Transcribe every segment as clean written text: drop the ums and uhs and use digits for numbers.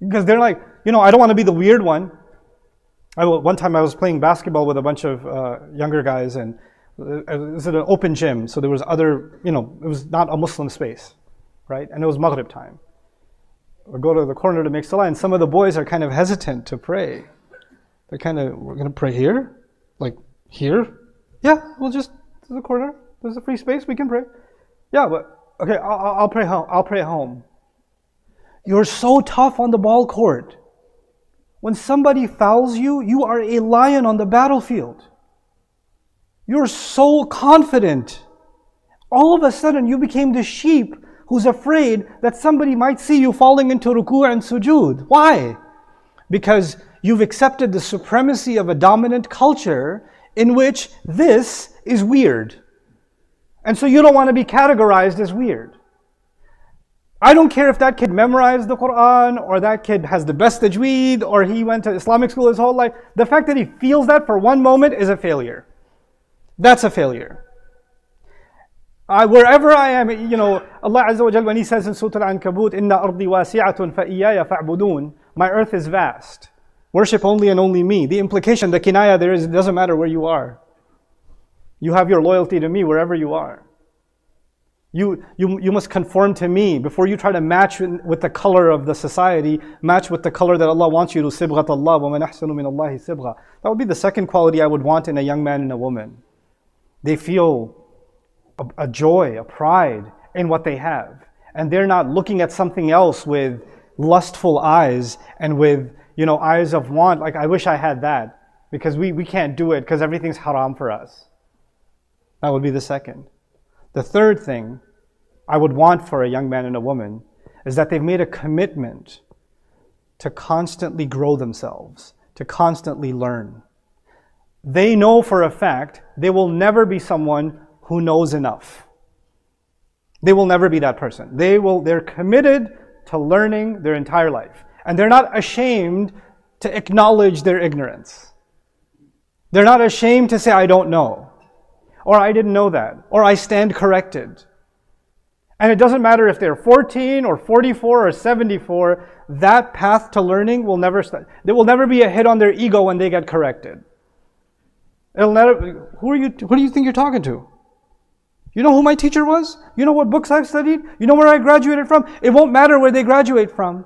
Because they're like, I don't want to be the weird one. One time I was playing basketball with a bunch of younger guys, and it was at an open gym, so there was it was not a Muslim space, right? And it was Maghrib time. We go to the corner to make salah, and some of the boys are kind of hesitant to pray. They're kind of, we're going to pray here? Like, here? Yeah, we'll just, to the corner. There's a free space, we can pray. Yeah, but, okay, I'll pray home. I'll pray at home. You're so tough on the ball court. When somebody fouls you, you are a lion on the battlefield. You're so confident. All of a sudden, you became the sheep who's afraid that somebody might see you falling into ruku' and sujood. Why? Because you've accepted the supremacy of a dominant culture in which this is weird. And so you don't want to be categorized as weird. I don't care if that kid memorized the Quran, or that kid has the best tajweed, or he went to Islamic school his whole life. The fact that he feels that for one moment is a failure. That's a failure. Wherever I am, Allah Azza wa Jal, when He says in Surah Al-Ankabut, "Inna ardi wasi'atun fa iyaya fa'budun," my earth is vast. Worship only and only me. The implication, the kinaya there is, it doesn't matter where you are. You have your loyalty to me wherever you are. You must conform to me before you try to match with the color of the society, match with the color that Allah wants you to. Sibghat Allah, wa man ahsanu min Allahi sibgha. That would be the second quality I would want in a young man and a woman. They feel a joy, a pride in what they have. And they're not looking at something else with lustful eyes and with, eyes of want, like, I wish I had that. Because we can't do it because everything's haram for us. That would be the second. The third thing I would want for a young man and a woman is that they've made a commitment to constantly grow themselves, to constantly learn. They know for a fact they will never be someone who knows enough. They will never be that person. They're committed to learning their entire life. And they're not ashamed to acknowledge their ignorance. They're not ashamed to say, I don't know. Or I didn't know that. Or I stand corrected. And it doesn't matter if they're 14 or 44 or 74, that path to learning will never start. There will never be a hit on their ego when they get corrected. Who do you think you're talking to? You know who my teacher was? You know what books I've studied? You know where I graduated from? It won't matter where they graduate from.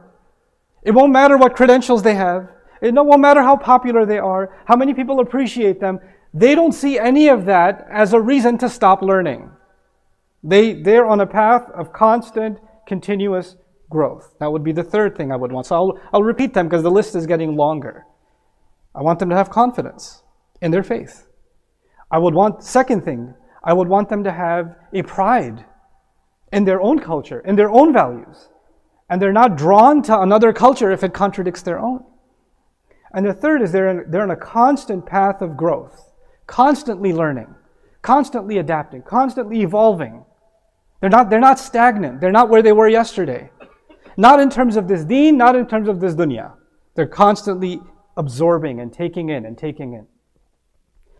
It won't matter what credentials they have. It won't matter how popular they are, how many people appreciate them. They don't see any of that as a reason to stop learning. They're on a path of constant, continuous growth. That would be the third thing I would want. So I'll repeat them because the list is getting longer. I want them to have confidence in their faith. Second thing, I would want them to have a pride in their own culture, in their own values. And they're not drawn to another culture if it contradicts their own. And the third is they're on a constant path of growth, constantly learning, constantly adapting, constantly evolving. They're not stagnant. They're not where they were yesterday. Not in terms of this deen, not in terms of this dunya. They're constantly absorbing and taking in and taking in.